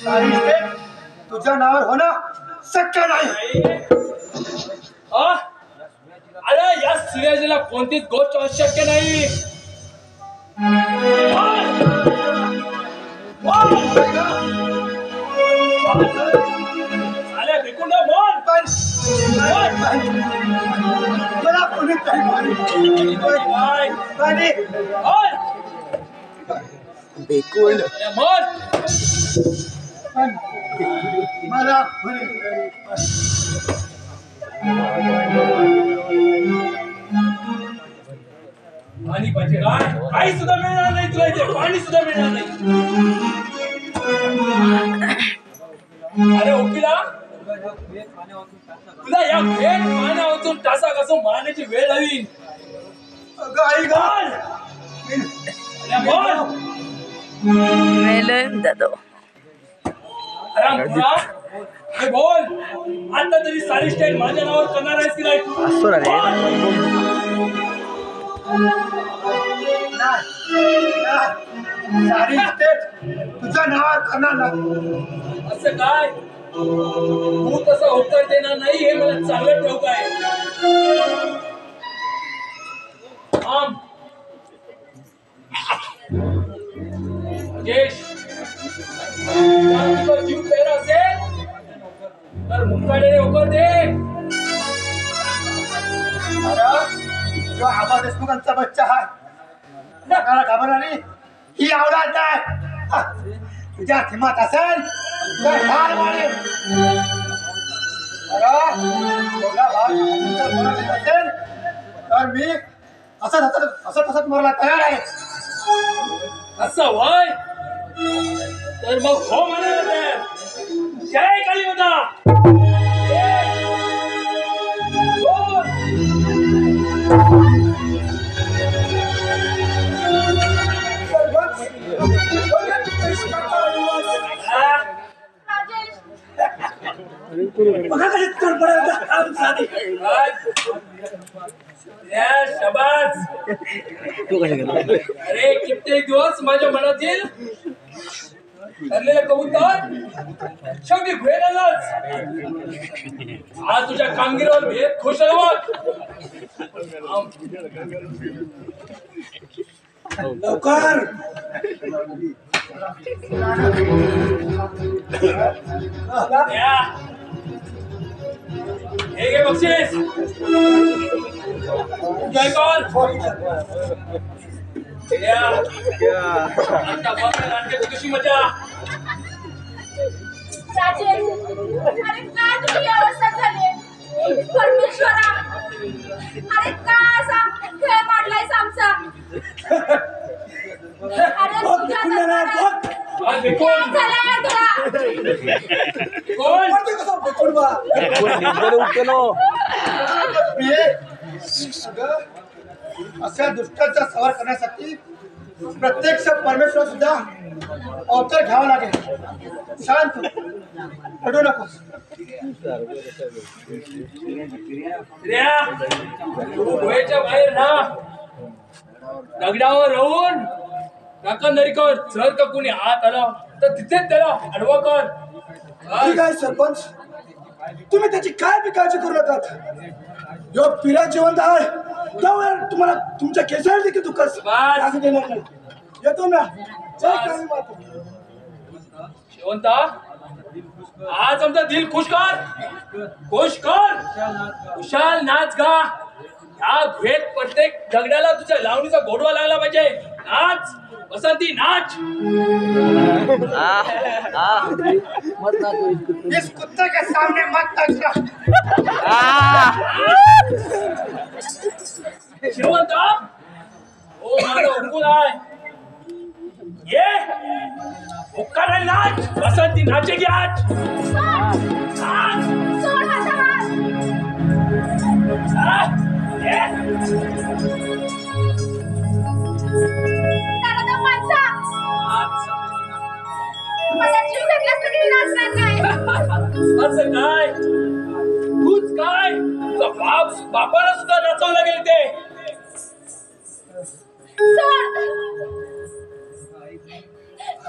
सारी स्टेट तुझ्या नावावर होणं शक्य नाही. अरे या सूर्याजीला कोणतीच गोष्ट अशक्य नाही. बेकुंड बोल. मला कोणी बेकुंड बोल. मला पाणी पाहिजे. काही सुद्धा मिळणार नाही तुला इथे. पाणी सुद्धा मिळणार नाही. अरे ओकिला तुला या भेट पाण्यावरून टासा कसं मारण्याची वेळ हवी. आई बोल. अरे बोल आता तरी सारी स्टाईल माझ्या नावावर करणार आहेस की नाही. सारी स्टेट तुझ्या नावावर करणार नाही. असं काय तू तसं होकार देणार नाही हे मला चांगलं ठाऊक आहे. जीव पेरा असेल तर मुक्काडे होकर दे. जो आबा देशमुखांचा बच्चा आहे घाबरला नाही. ही आवडत आहे. तुझ्या हिंमत असेल तर हार मारेल. असेल तर मी असं मरला तयार आहे. असं वय तर मग हो म्हणाले. जय कालीमाता. अरे कित्येक दिवस माझ्या मनातील ठरलेलं कबूतर शेवटी भेट आलाच. आज तुझ्या कामगिरीवर भेट खुश राहा. लवकर हे घे बक्षीस. जय कॉल. कशी मजा. राजेश अरे काय तुझी अवस्था झाली परमेश्वरा. अरे काय असा खेळ मांडलायस आमचा. अरे तुझ्या कोण झाला तुला. अशा दुष्टाचा सवार करण्यासाठी प्रत्यक्ष परमेश्वर सुद्धा अवतार घ्यावा लागेल. शांत रडू नकोस. गोव्याच्या बाहेर ना दगडावर राहून काकंदरी कर. जर का कोणी आत आला तर तिथेच त्याला अडवा कर. ठीक आहे सरपंच. तुम्ही त्याची काय बी काळजी करू नका. जो पिरा जिवंत आहे त्यावेळेला तुम्हाला तुमच्या केसाला देखील दुःख देणार नाही. येतो ना. जय कालीमाता. शेवंता आज आमचा दिल खुश कर. खुश कर. खुशाल नाच गा. या भेट प्रत्येक दगडाला तुझ्या लावणीचा गोडवा लागला पाहिजे. नाच बसंती नाच. इस कुत्ते के सामने मत नाचना. शेवंता हो माझा हुकूम आहे. ये हुक्का नाच. बसंती नाचेगी आज. नाच. सोड माझा हात. दादा माणसा माझा जीव घेतलास तरी नाचणार नाही. असं काय तूच काय तुझा बापाला सुद्धा नाचवलं गेलं ते. सोड.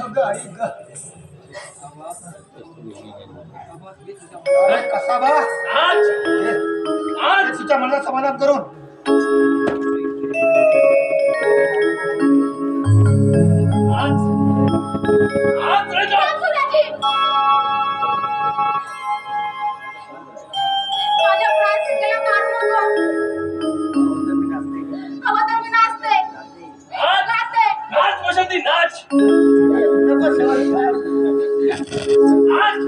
अगं आई ग कसा बा आज आज तुझ्या मनात समाधान करून आज आज रे जा. सूर्याजी माझ्या प्राणसिकेला मारू नको हवं तर मी नाचते नाचते नाच वसंती नाच आज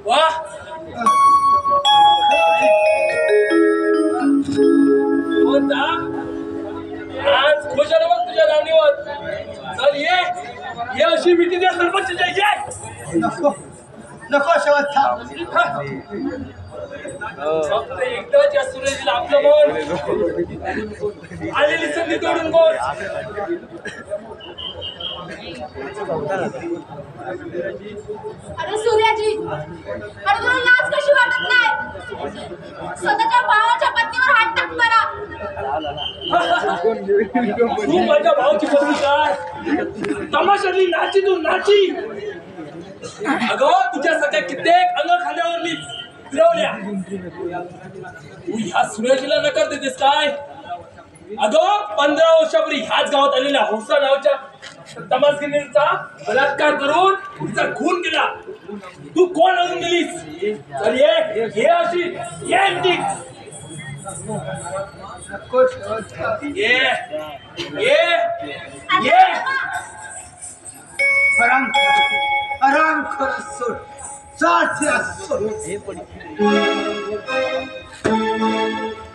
वाह होता आज खुश आहे बघ तुझ्या लावणीवर. चल ये अशी मिठी द्या सरपंचच्या ये. नको नको शेवट थांब फक्त एकदाच या सुरेशला आपलं मन आलेली संधी तोडून बोल. अरे सूर्याजी अरे तुला लाज कशी वाटत नाही स्वतःच्या भावाच्या पत्नीवर हात टाक करा. तू माझ्या भावाची पत्नी काय तमाशातली नाची तू नाची. अगं तुझ्या सगळ्या कित्येक अंग खांद्यावरली फिरवल्या तू ह्या सुरेशला नकार देतेस काय. अगं 15 वर्षापूर्वी ह्याच गावात आलेल्या हौसा नावाच्या तमासगिरीचा बलात्कार करून तिचा खून केला. तू कोण अजून गेलीस. चल ये अशी ये ये ये ये आराम आराम कर सोड साथ सोड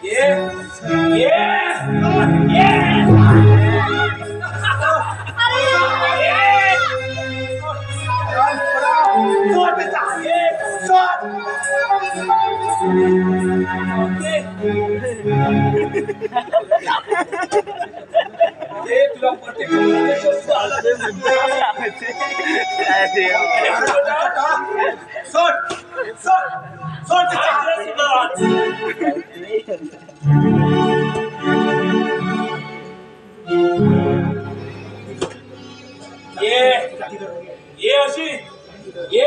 ये ये ये तुला ये अशी ये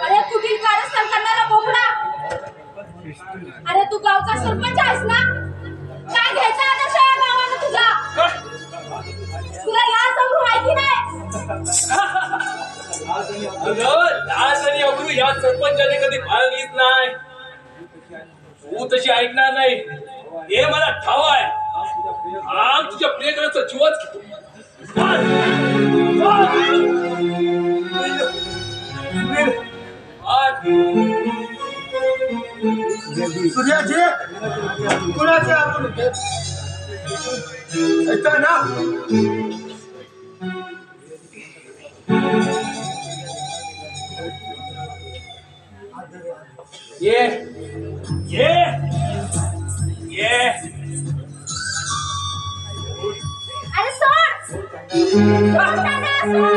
अरे कुठील कारस्थान करणारा बोकडा, अरे तू गावचा सरपंच आहेस ना? काय घ्यायचा आदर्श आहे गावानं तुझा? तुला लाज अब्रू आहे की नाही? अगं लाज आणि अब्रू या सरपंचाने कधी बाळगलीच नाही. तू तशी ऐकणार नाही हे मला ठाव आहे. आग तुझ्या प्रियकराचा जीवच घेतो. सूर्याजी कुणाचे आपण ऐका ना. ये ये ये अरे सोड, सोड दादा, सोड.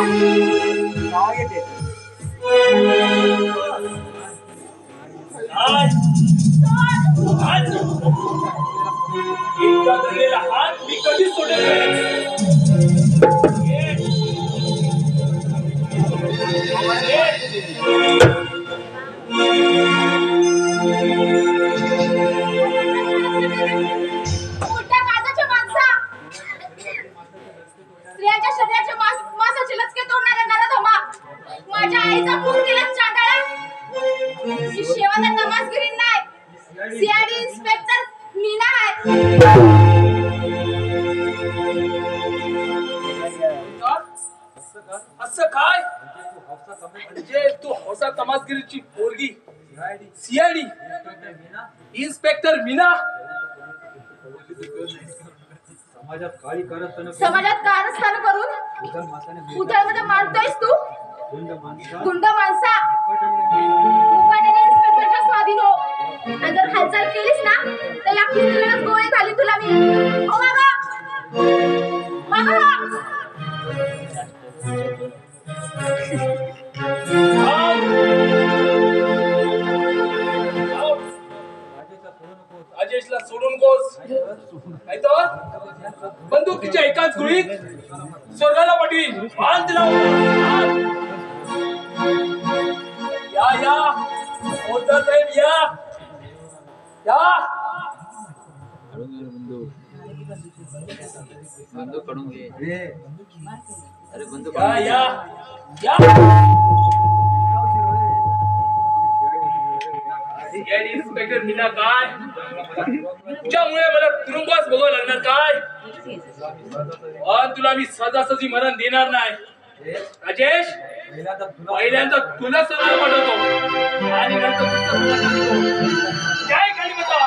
आज सोड. आज इतका धरलेला हात मी कधी सोडेल नाही. ये. ये. उलट्या काळजाच्या माणसा, स्त्रियांच्या शरीराच्या मांसाचे लचके तोडणाऱ्या नराधमा, माझ्या आईचा खून केला चांडाळा. ही शेवंत नमाजगिरी नाही, सीआयडी इन्स्पेक्टर मीना आहे. असं काय म्हणजे तू हौसा तमासगिरीची पोरगी सीआयडी इन्स्पेक्टर मीना समाजात कारस्थान करून उतळमध्ये मारतोयस तू गुंड माणसा. मुकाट्याने इन्स्पेक्टरच्या स्वाधीन हो, आणि जर हालचाल केलीस ना तर या पिस्तुलाच गोळी घालीन तुला मी. हो मागा मागा. राजेशला सोडून कोस नाही तर बंदुकीच्या एकाच गोळीत स्वर्गाला पाठवीन. बांध लावून या या मोठा साहेब या या बंदूक काढून घे. अरे बंदूक या या या सीआयडी इन्स्पेक्टर मीना काय तुझ्यामुळे मला तुरुंगवास भोगावं लागणार काय? पण तुला मी सहजासहजी मरण देणार नाही. राजेश पहिल्यांदा तुला सरळ पाठवतो आणि नंतर तुझं काय काळी बता